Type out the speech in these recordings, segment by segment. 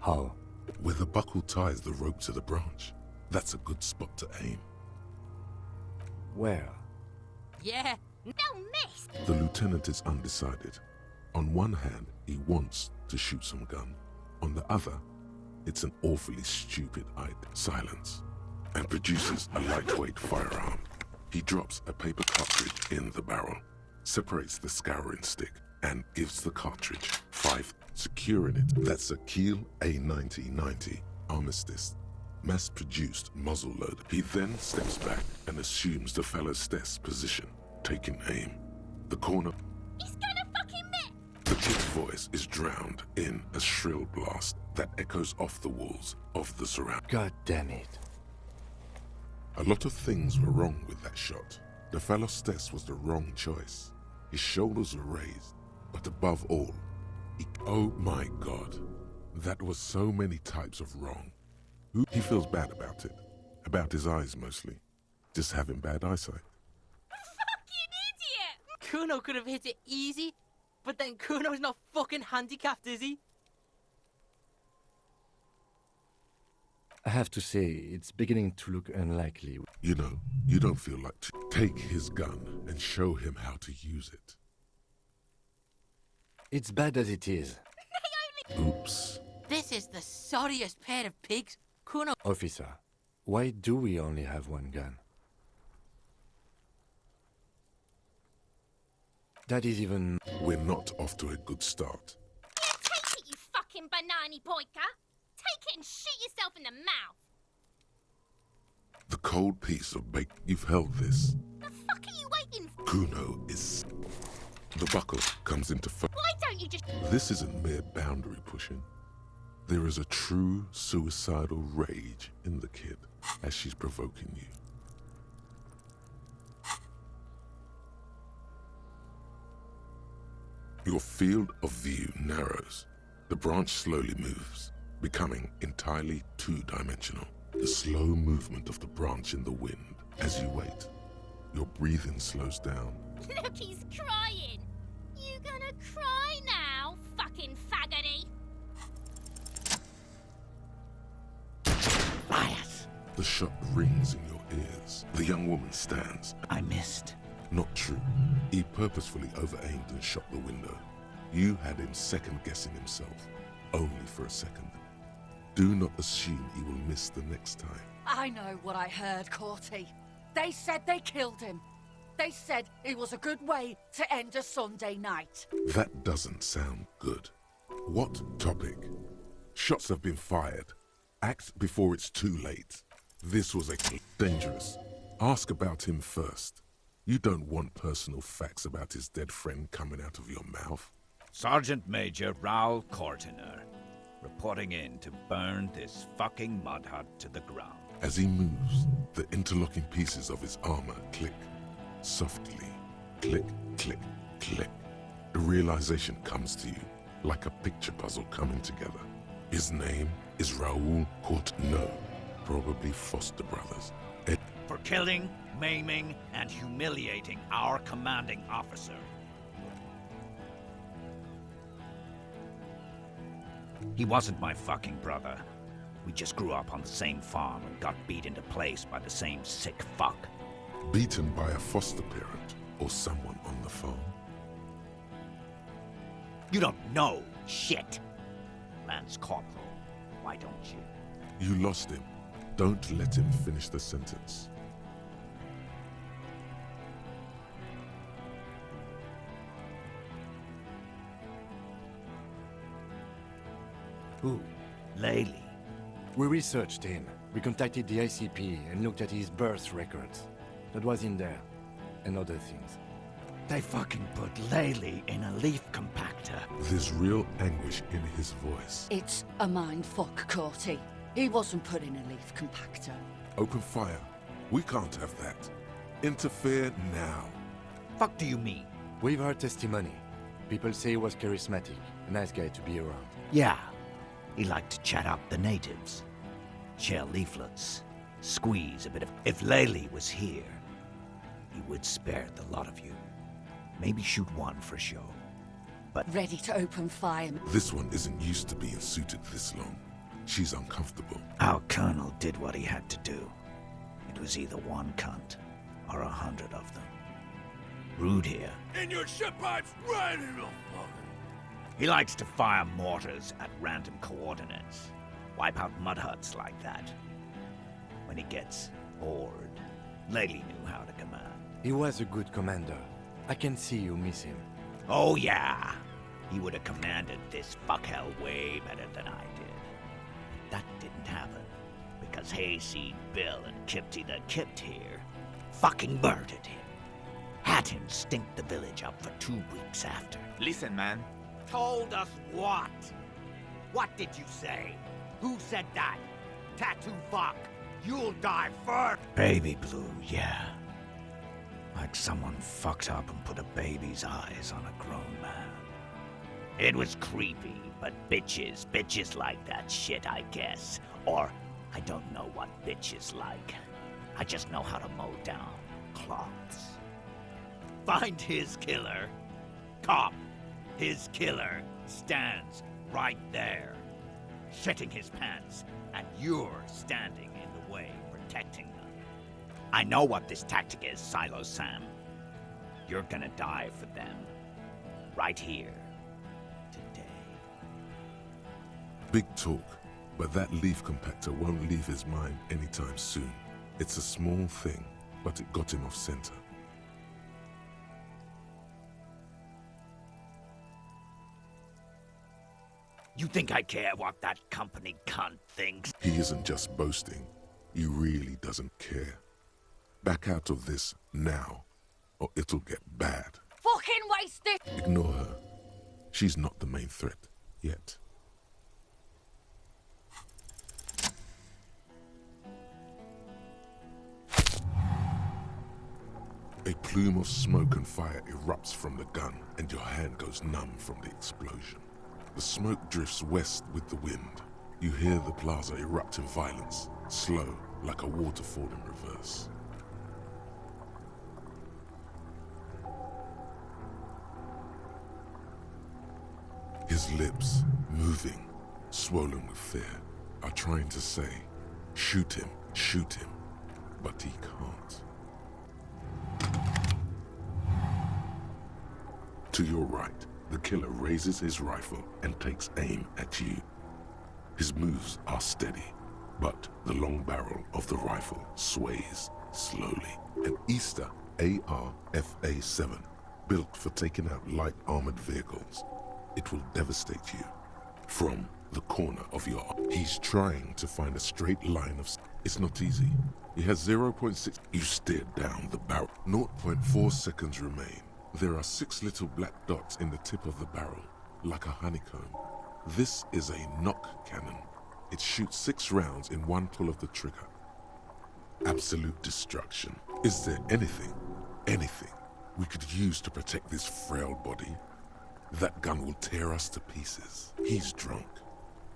How? Where the buckle ties the rope to the branch. That's a good spot to aim. Where? Yeah, no miss! The lieutenant is undecided. On one hand, he wants to shoot some gun. On the other, it's an awfully stupid-eyed silence, and produces a lightweight firearm. He drops a paper cartridge in the barrel, separates the scouring stick, and gives the cartridge 5, securing it. That's a Kiel A9090 Armistice, mass-produced muzzleloader. He then steps back and assumes the fellow's desk position, taking aim. The corner. He's gonna fucking miss! The kid's voice is drowned in a shrill blast that echoes off the walls of the surround. God damn it. A lot of things were wrong with that shot. The fellow's desk was the wrong choice. His shoulders were raised, but above all, oh my God, that was so many types of wrong. He feels bad about it, about his eyes mostly, just having bad eyesight. Fucking idiot! Kuno could have hit it easy, but then Kuno's not fucking handicapped, is he? I have to say, it's beginning to look unlikely. You know, you don't feel like to take his gun and show him how to use it. It's bad as it is. Oops. This is the sorriest pair of pigs. Kuno. Officer, why do we only have one gun? That is even... We're not off to a good start. Take it, you fucking banana poika! Take it and shoot yourself in the mouth! The cold piece of bacon. You've held this. The fuck are you waiting for? Kuno is... The buckle comes into Why don't you just... This isn't mere boundary pushing. There is a true suicidal rage in the kid as she's provoking you. Your field of view narrows. The branch slowly moves, becoming entirely two-dimensional. The slow movement of the branch in the wind as you wait. Your breathing slows down. Look, he's crying! You gonna cry now, fucking faggoty? Liars! The shot rings in your ears. The young woman stands. I missed. Not true. He purposefully over-aimed and shot the window. You had him second-guessing himself, only for a second. Do not assume he will miss the next time. I know what I heard, Corty. They said they killed him. They said it was a good way to end a Sunday night. That doesn't sound good. What topic? Shots have been fired. Act before it's too late. This was dangerous. Ask about him first. You don't want personal facts about his dead friend coming out of your mouth. Sergeant Major Raoul Cortiner, reporting in to burn this fucking mud hut to the ground. As he moves, the interlocking pieces of his armor click. Softly. Click, click, click. The realization comes to you, like a picture puzzle coming together. His name is Raoul No, probably foster brothers. For killing, maiming, and humiliating our commanding officer. He wasn't my fucking brother. We just grew up on the same farm and got beat into place by the same sick fuck. Beaten by a foster parent or someone on the farm. You don't know shit. Lance Corporal, why don't you? You lost him. Don't let him finish the sentence. Who? Laylee. We researched him. We contacted the ICP and looked at his birth records. That was in there. And other things. They fucking put Laylee in a leaf compactor. There's real anguish in his voice. It's a mindfuck, Corty. He wasn't put in a leaf compactor. Open fire. We can't have that. Interfere now. Fuck do you mean? We've heard testimony. People say he was charismatic. A nice guy to be around. Yeah. He liked to chat up the natives. Share leaflets. Squeeze a bit of... If Laylee was here, he would spare the lot of you. Maybe shoot one for show. But Ready to open fire. This one isn't used to being suited this long. She's uncomfortable. Our colonel did what he had to do. It was either one cunt or 100 of them. Rude here. And your shit pipe's right in the fucking... He likes to fire mortars at random coordinates. Wipe out mud huts like that. When he gets bored, Laley knew how to command. He was a good commander. I can see you miss him. Oh yeah, he would have commanded this fuckhell way better than I did. That didn't happen, because Hayseed Bill and Kipty the Kipt here fucking murdered him. Had him stink the village up for 2 weeks after. Listen, man. Told us what? What did you say? Who said that? Tattoo fuck, you'll die first! Baby blue, yeah. Like someone fucked up and put a baby's eyes on a grown man. It was creepy, but bitches like that shit, I guess. Or, I don't know what bitches like. I just know how to mow down cloths. Find his killer. Cop, his killer, stands right there, shitting his pants, and you're standing in the way, protecting them. I know what this tactic is, Silo Sam. You're gonna die for them. Right here. Today. Big talk, but that leaf compactor won't leave his mind anytime soon. It's a small thing, but it got him off center. You think I care what that company cunt thinks? He isn't just boasting. He really doesn't care. Back out of this now, or it'll get bad. Fucking wasted! Ignore her. She's not the main threat, yet. A plume of smoke and fire erupts from the gun, and your hand goes numb from the explosion. The smoke drifts west with the wind. You hear the plaza erupt in violence, slow, like a waterfall in reverse. His lips, moving, swollen with fear, are trying to say, shoot him, but he can't. To your right, the killer raises his rifle and takes aim at you. His moves are steady, but the long barrel of the rifle sways slowly. An Easter AR-FA-7, built for taking out light armored vehicles. It will devastate you from the corner of your eye. He's trying to find a straight line of... It's not easy. He has 0.6... You steer down the barrel. 0.4 seconds remain. There are 6 little black dots in the tip of the barrel, like a honeycomb. This is a knock cannon. It shoots 6 rounds in one pull of the trigger. Absolute destruction. Is there anything we could use to protect this frail body? That gun will tear us to pieces. He's drunk.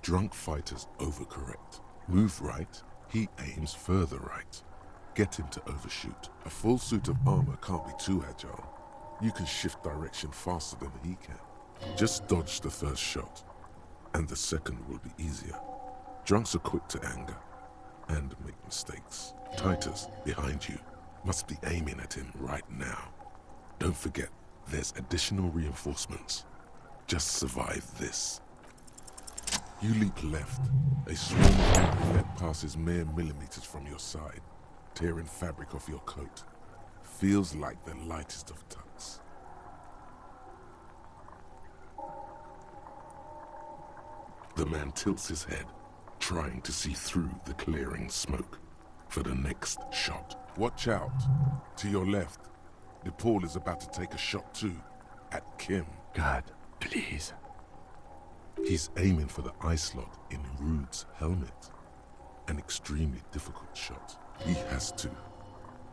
Drunk fighters overcorrect. Move right, he aims further right. Get him to overshoot. A full suit of armor can't be too agile. You can shift direction faster than he can. Just dodge the first shot, and the second will be easier. Drunks are quick to anger, and make mistakes. Titus, behind you, must be aiming at him right now. Don't forget, there's additional reinforcements. Just survive this. You leap left. A swarm of lead passes mere millimeters from your side, tearing fabric off your coat. Feels like the lightest of tucks. The man tilts his head, trying to see through the clearing smoke for the next shot. Watch out. To your left, DePaul is about to take a shot too, at Kim. God, please. He's aiming for the eye slot in Rude's helmet. An extremely difficult shot. He has to.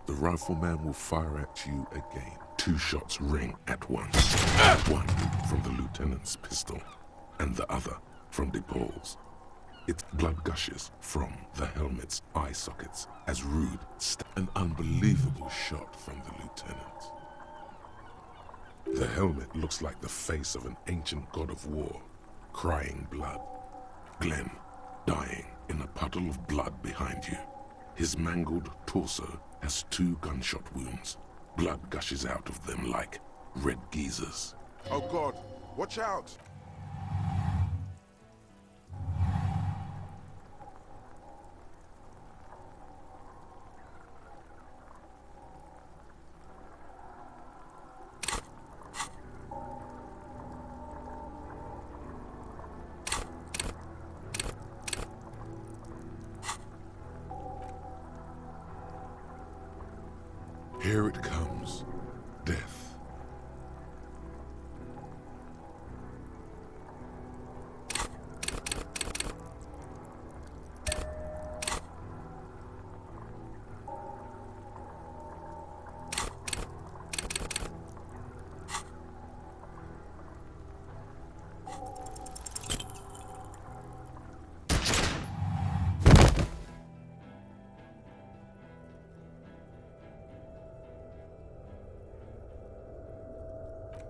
The rifleman will fire at you again. 2 shots ring at once. One from the lieutenant's pistol, and the other from DePaul's. Its blood gushes from the helmet's eye sockets as Rude an unbelievable shot from the lieutenant. The helmet looks like the face of an ancient god of war, crying blood. Glenn, dying. puddle of blood behind you. His mangled torso has 2 gunshot wounds. Blood gushes out of them like red geysers. Oh God, watch out! Here it comes. Death.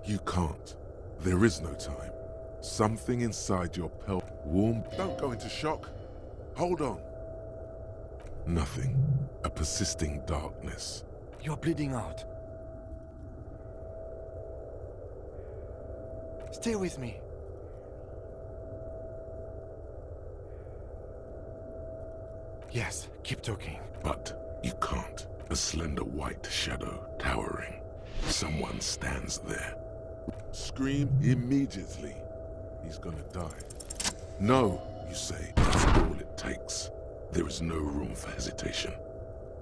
You can't. There is no time. Something inside your warm. Don't go into shock. Hold on. Nothing. A persisting darkness. You're bleeding out. Stay with me. Yes, keep talking. But you can't. A slender white shadow towering. Someone stands there. Scream immediately. He's gonna die. No, you say. That's all it takes. There is no room for hesitation.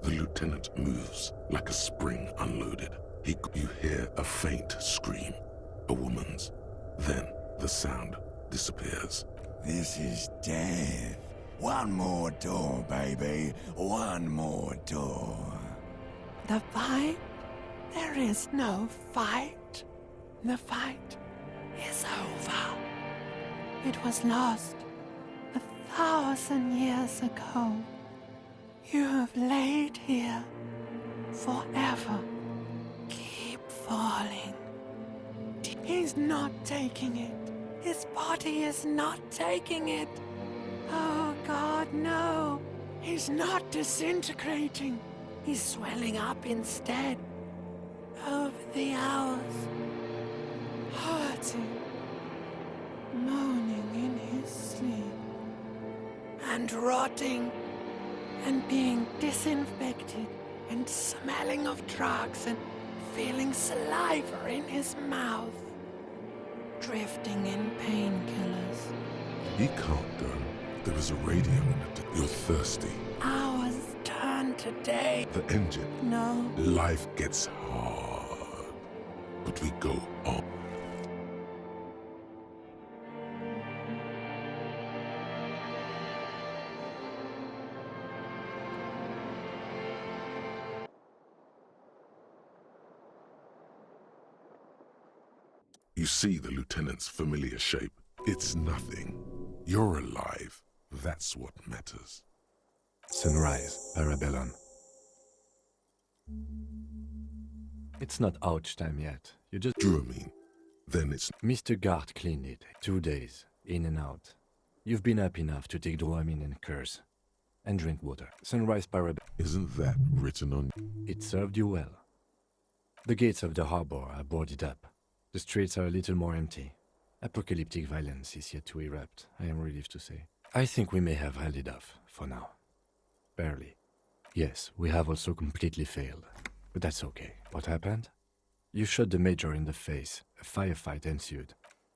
The lieutenant moves like a spring unloaded. You hear a faint scream, a woman's. Then the sound disappears. This is death. One more door, baby. One more door. The fight? There is no fight. The fight is over. It was lost 1,000 years ago. You have laid here forever. Keep falling. He's not taking it. His body is not taking it. Oh God, no. He's not disintegrating. He's swelling up instead. Over the hours. Hurting. Moaning in his sleep. And rotting. And being disinfected. And smelling of drugs and feeling saliva in his mouth. Drifting in painkillers. He can't go. There is a radio in it. You're thirsty. Hours turn to day. The engine. No. Life gets hard. But we go on. You see the lieutenant's familiar shape. It's nothing. You're alive. That's what matters. Sunrise, Parabellum. It's not ouch time yet. You just... Dramamine. Then it's... Mr. Gart cleaned it. 2 days, in and out. You've been up enough to take Dramamine and curse. And drink water. Sunrise, Parabellum. Isn't that written on... It served you well. The gates of the harbor are boarded up. The streets are a little more empty. Apocalyptic violence is yet to erupt, I am relieved to say. I think we may have held it off, for now. Barely. Yes, we have also completely failed. But that's okay. What happened? You shot the Major in the face. A firefight ensued.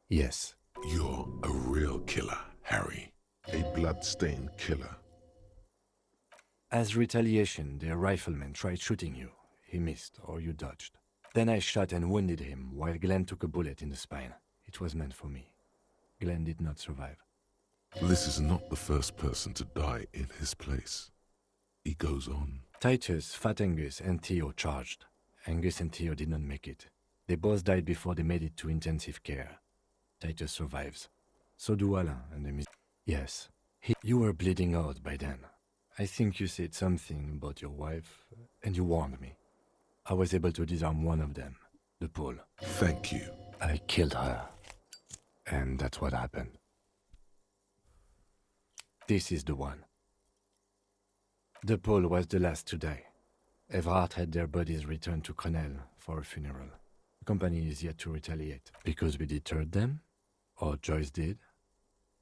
Yes. You're a real killer, Harry. A blood-stained killer. As retaliation, the rifleman tried shooting you. He missed, or you dodged. Then I shot and wounded him, while Glenn took a bullet in the spine. It was meant for me. Glenn did not survive. This is not the first person to die in his place. He goes on. Titus, Fat Angus, and Theo charged. Angus and Theo did not make it. They both died before they made it to intensive care. Titus survives. So do Alain and the Yes. You were bleeding out by then. I think you said something about your wife, and you warned me. I was able to disarm one of them, the Pole. Thank you. I killed her. And that's what happened. This is the one. The Pole was the last to die. Everard had their bodies returned to Crenel for a funeral. The company is yet to retaliate. Because we deterred them? Or Joyce did?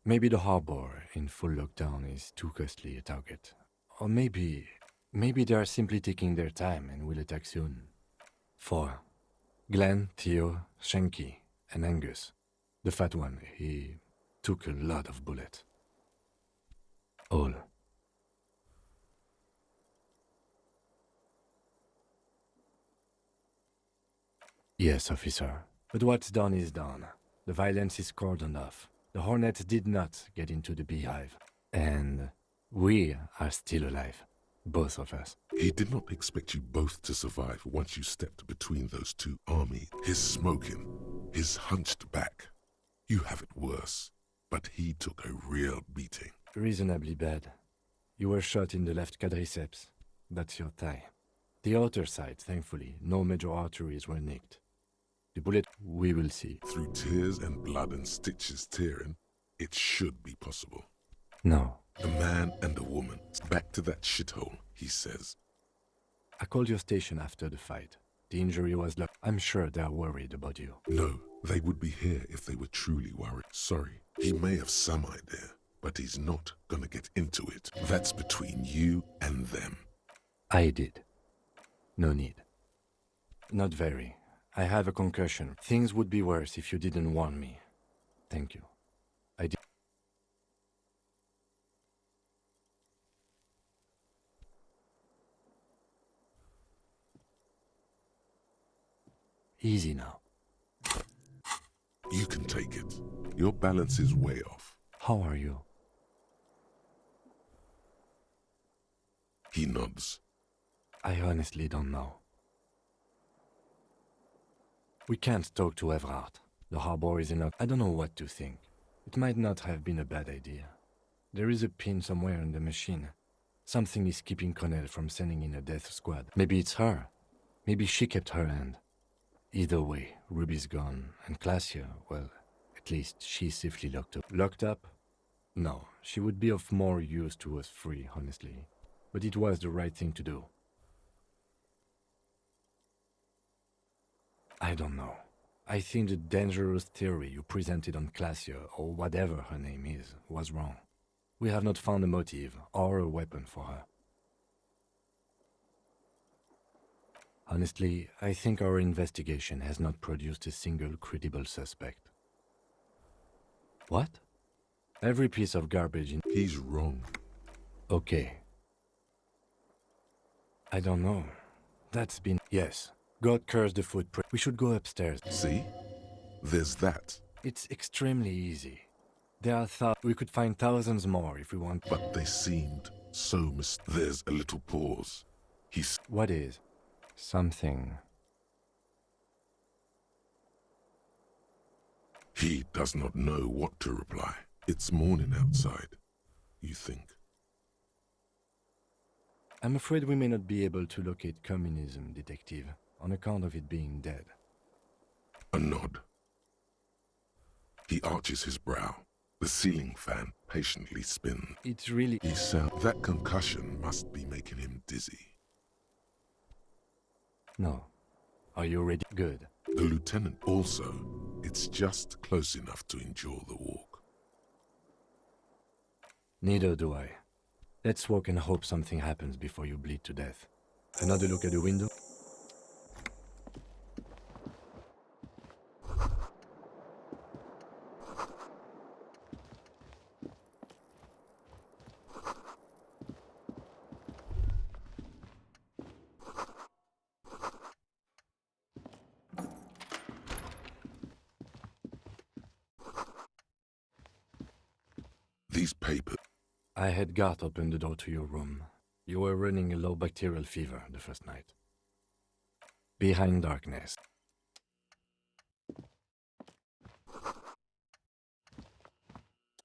Maybe the harbor in full lockdown is too costly a target. Or maybe they are simply taking their time and will attack soon. 4. Glenn, Theo, Shanky, and Angus. The fat one, he took a lot of bullets. All. Yes, officer. But what's done is done. The violence is cordoned off. The Hornets did not get into the beehive. And we are still alive. Both of us. He did not expect you both to survive once you stepped between those two armies. His smoking, his hunched back. You have it worse, but he took a real beating. Reasonably bad. You were shot in the left quadriceps. That's your thigh. The outer side, thankfully, no major arteries were nicked. The bullet, we will see. Through tears and blood and stitches tearing, it should be possible. No. A man and a woman. Back to that shithole, he says. I called your station after the fight. The injury was I'm sure they're worried about you. No, they would be here if they were truly worried. Sorry, he may have some idea, but he's not gonna get into it. That's between you and them. I did. No need. Not very. I have a concussion. Things would be worse if you didn't warn me. Thank you. I did. Easy now. You can take it. Your balance is way off. How are you? He nods. I honestly don't know. We can't talk to Everard. The harbor is enough. I don't know what to think. It might not have been a bad idea. There is a pin somewhere in the machine. Something is keeping Connell from sending in a death squad. Maybe it's her. Maybe she kept her hand. Either way, Ruby's gone, and Classia, well, at least she's safely locked up. Locked up? No, she would be of more use to us three, honestly. But it was the right thing to do. I don't know. I think the dangerous theory you presented on Classia, or whatever her name is, was wrong. We have not found a motive or a weapon for her. Honestly, I think our investigation has not produced a single credible suspect. What? Every piece of garbage in... He's wrong. Okay. I don't know. That's been... Yes. God curse the footprint. We should go upstairs. See? There's that. It's extremely easy. There are we could find thousands more if we want... But they seemed so There's a little pause. What is? Something. He does not know what to reply. It's morning outside, you think. I'm afraid we may not be able to locate communism, detective, on account of it being dead. A nod. He arches his brow. The ceiling fan patiently spins. It's really... He sounds... That concussion must be making him dizzy. No. Are you ready? Good. The lieutenant also. It's just close enough to endure the walk. Neither do I. Let's walk and hope something happens before you bleed to death. Another look at the window? These papers... I had Garth open the door to your room. You were running a low bacterial fever the first night. Behind darkness.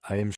I am...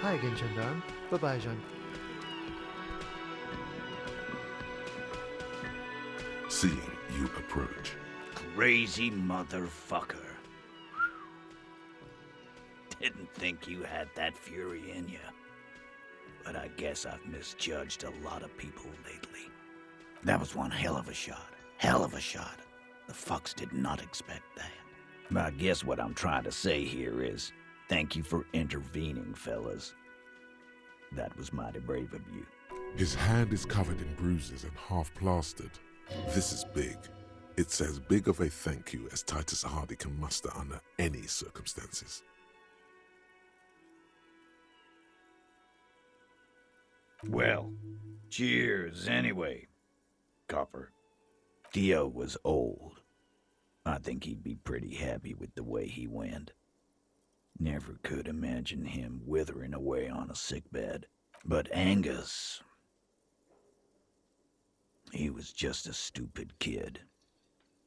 Hi again, gendarme. Bye-bye, Jean. Seeing you approach, Crazy motherfucker. Didn't think you had that fury in you. But I guess I've misjudged a lot of people lately. That was one hell of a shot. Hell of a shot. The fucks did not expect that. I guess what I'm trying to say here is, thank you for intervening, fellas. That was mighty brave of you. his hand is covered in bruises and half plastered. This is big. It's as big of a thank you as Titus Hardy can muster under any circumstances. Well, cheers anyway, Copper. Theo was old. I think he'd be pretty happy with the way he went. Never could imagine him withering away on a sickbed. But Angus... he was just a stupid kid.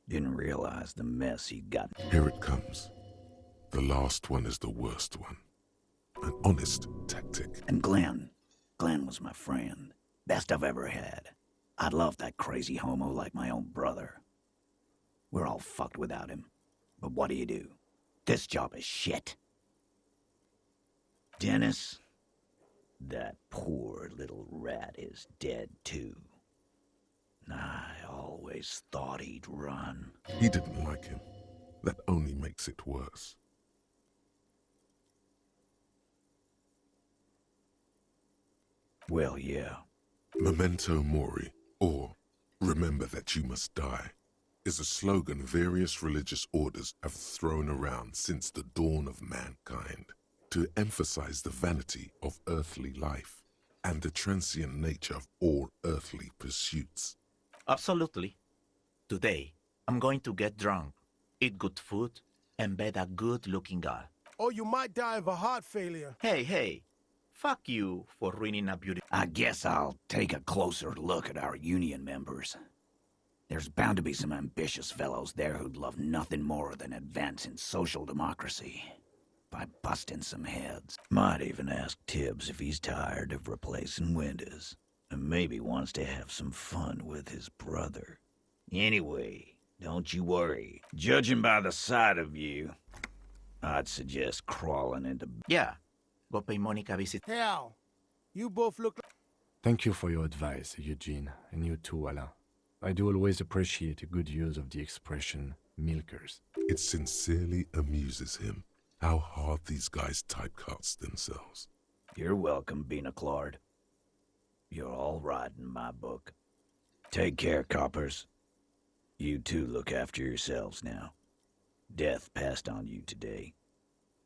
Didn't realize the mess he'd gotten. Here it comes. The last one is the worst one. An honest tactic. And Glenn was my friend. Best I've ever had. I'd love that crazy homo like my own brother. We're all fucked without him. But what do you do? This job is shit. Dennis, that poor little rat is dead too. I always thought he'd run. He didn't like him. That only makes it worse. Well, yeah. Memento mori, or remember that you must die, is a slogan various religious orders have thrown around since the dawn of mankind to emphasize the vanity of earthly life and the transient nature of all earthly pursuits. Absolutely. Today, I'm going to get drunk, eat good food, and bed a good-looking girl. Or you might die of a heart failure. Hey, fuck you for ruining a beauty. I guess I'll take a closer look at our union members. There's bound to be some ambitious fellows there who'd love nothing more than advancing social democracy by busting some heads. Might even ask Tibbs if he's tired of replacing windows and maybe wants to have some fun with his brother. Anyway, don't you worry. Judging by the sight of you, I'd suggest crawling into... Yeah, go pay Monica a visit. Hell, you both look like... Thank you for your advice, Eugene, and you too, Alain. I do always appreciate a good use of the expression milkers. It sincerely amuses him how hard these guys typecast themselves. You're welcome, Bina Claude. You're all right in my book. Take care, coppers. You two look after yourselves now. Death passed on you today,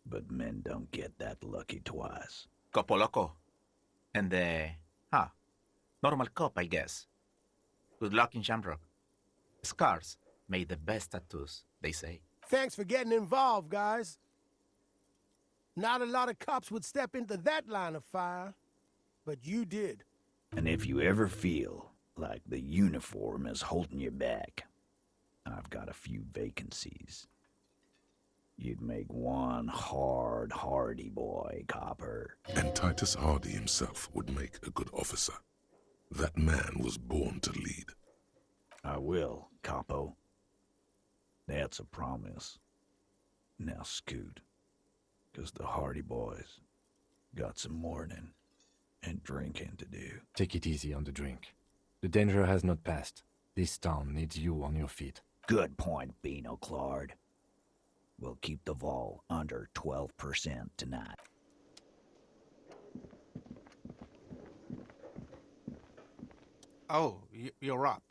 but men don't get that lucky twice. Copo loco. And normal cop, I guess. Good luck in Shamrock. Scars made the best tattoos, they say. Thanks for getting involved, guys. Not a lot of cops would step into that line of fire, but you did. And if you ever feel like the uniform is holding you back, I've got a few vacancies. You'd make one hardy boy, Copper. And Titus Hardy himself would make a good officer. That man was born to lead. I will, Capo. That's a promise. Now scoot, 'cause the Hardy boys got some mourning and drinking to do. Take it easy on the drink. The danger has not passed. This town needs you on your feet. Good point, Bino Claude. We'll keep the vol under 12% tonight. Oh, you're up.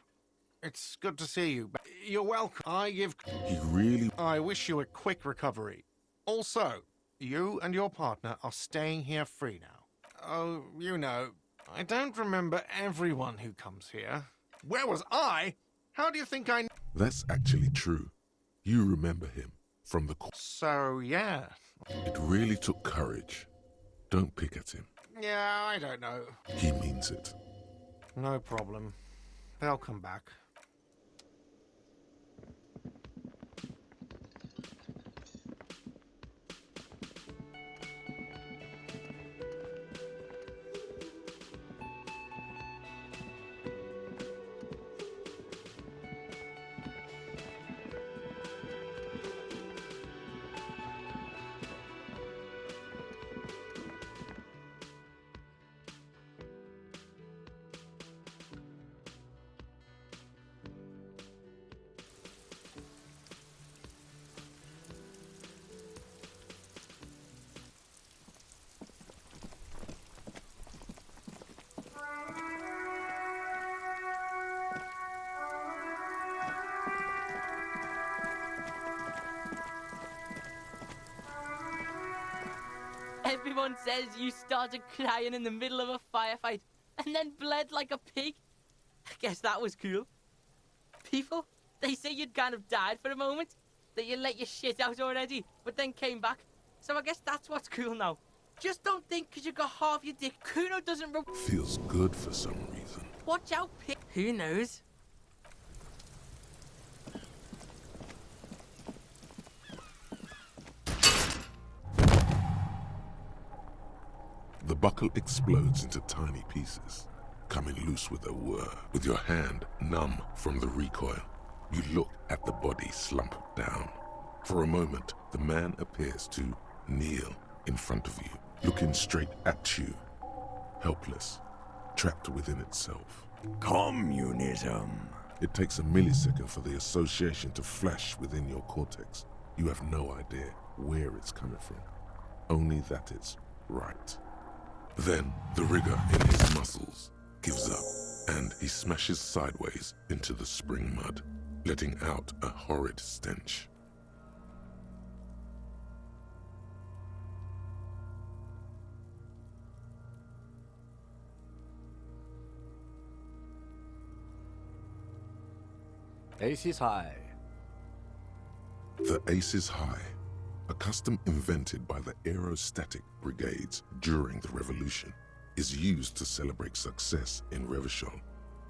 It's good to see you. You're welcome. I wish you a quick recovery. Also, you and your partner are staying here free now. Oh, you know, I don't remember everyone who comes here. Where was I? How do you think I... That's actually true. You remember him from the... So, yeah. It really took courage. Don't pick at him. Yeah, I don't know. He means it. No problem. They'll come back. anyone says you started crying in the middle of a firefight and then bled like a pig, I guess that was cool. People, they say you'd kind of died for a moment, that you let your shit out already, but then came back. So I guess that's what's cool now. Just don't think because you got half your dick, Kuno doesn't Feels good for some reason. Watch out, pig. Who knows? The buckle explodes into tiny pieces, coming loose with a whir. With your hand numb from the recoil, you look at the body slump down. For a moment, the man appears to kneel in front of you, looking straight at you, helpless, trapped within itself. Communism. It takes a millisecond for the association to flash within your cortex. You have no idea where it's coming from, only that it's right. Then the rigor in his muscles gives up, and he smashes sideways into the spring mud, letting out a horrid stench. Ace is high. The Ace is High, a custom invented by the aerostatic brigades during the revolution, is used to celebrate success in Revachol,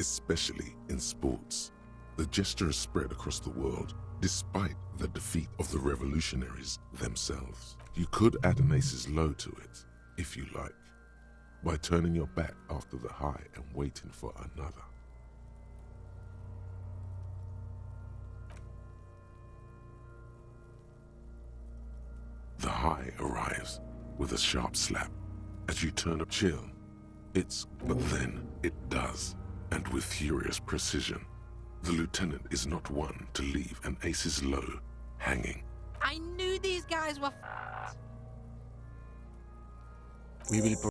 especially in sports. The gesture is spread across the world despite the defeat of the revolutionaries themselves. You could add an Ace's Low to it, if you like, by turning your back after the high and waiting for another. The high arrives with a sharp slap as you turn up chill. But then it does, and with furious precision. The lieutenant is not one to leave an Ace's Low hanging. I knew these guys were We will